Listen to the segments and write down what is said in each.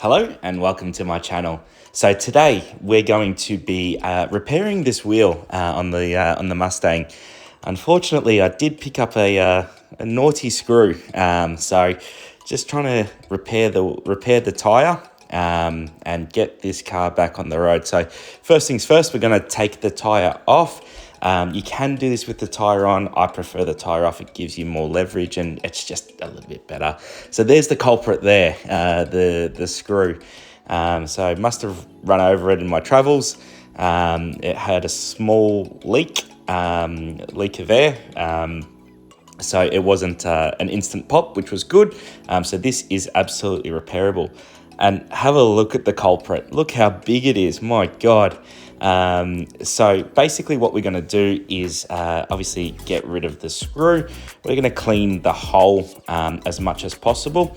Hello and welcome to my channel. So today we're going to be repairing this wheel on the Mustang. Unfortunately, I did pick up a naughty screw. So just trying to repair the tire and get this car back on the road. So first things first, we're going to take the tire off. You can do this with the tire on. I prefer the tire off. It gives you more leverage and it's just a little bit better. So there's the culprit there, the screw. So I must have run over it in my travels. It had a small leak of air. So it wasn't an instant pop, which was good. So this is absolutely repairable. And have a look at the culprit. Look how big it is. My God. So basically what we're going to do is obviously get rid of the screw. We're going to clean the hole as much as possible.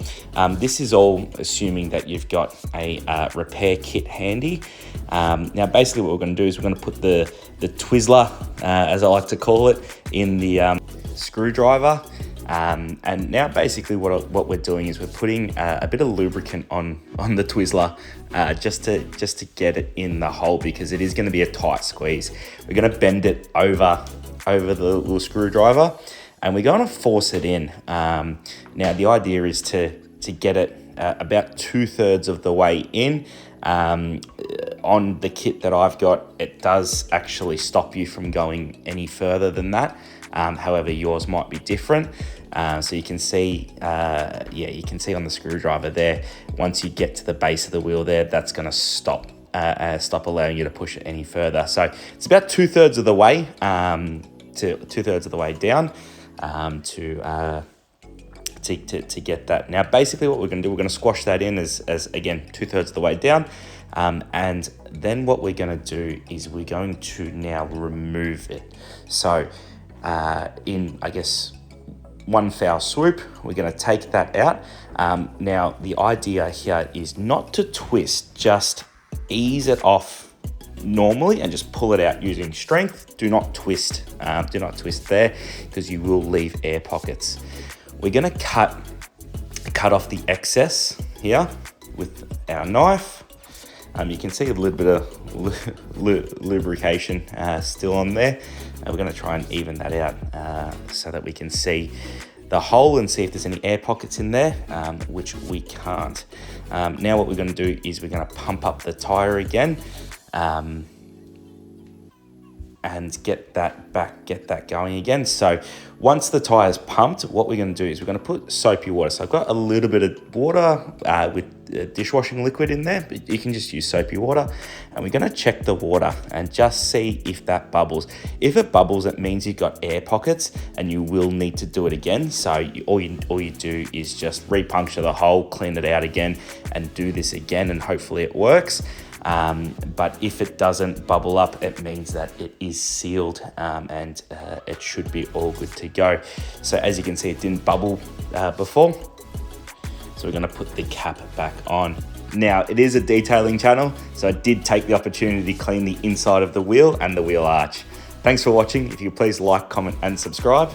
This is all assuming that you've got a repair kit handy. Now basically what we're going to do is we're going to put the Twizzler, as I like to call it, in the screwdriver. And now basically what we're doing is we're putting a bit of lubricant on the Twizzler just to get it in the hole, because it is going to be a tight squeeze. We're going to bend it over the little screwdriver and we're going to force it in. Now the idea is to get it about 2/3 of the way in. On the kit that I've got, it does actually stop you from going any further than that. However, yours might be different. So you can see, you can see on the screwdriver there, once you get to the base of the wheel there, that's going to stop allowing you to push it any further. So it's about 2/3 of the way, to 2/3 of the way down, to get that. Now, basically what we're going to do, we're going to squash that in as again, 2/3 of the way down. And then what we're going to do is we're going to now remove it. So in, I guess, one foul swoop, we're going to take that out. Now, the idea here is not to twist, just ease it off normally and just pull it out using strength. Do not twist there, because you will leave air pockets. We're going to cut off the excess here with our knife. You can see a little bit of lubrication still on there. And we're going to try and even that out so that we can see the hole and see if there's any air pockets in there, which we can't. Now what we're going to do is we're going to pump up the tire again and get that going again. So once the tire's pumped, what we're going to do is we're going to put soapy water. So I've got a little bit of water with dishwashing liquid in there, but you can just use soapy water. And we're going to check the water and just see if that bubbles. If it bubbles, it means you've got air pockets and you will need to do it again. So all you do is just re-puncture the hole, clean it out again, and do this again, and hopefully it works. But if it doesn't bubble up, it means that it is sealed, and it should be all good to go. So as you can see, it didn't bubble before. So we're going to put the cap back on. Now, it is a detailing channel, so I did take the opportunity to clean the inside of the wheel and the wheel arch. Thanks for watching. If you could please like, comment, and subscribe.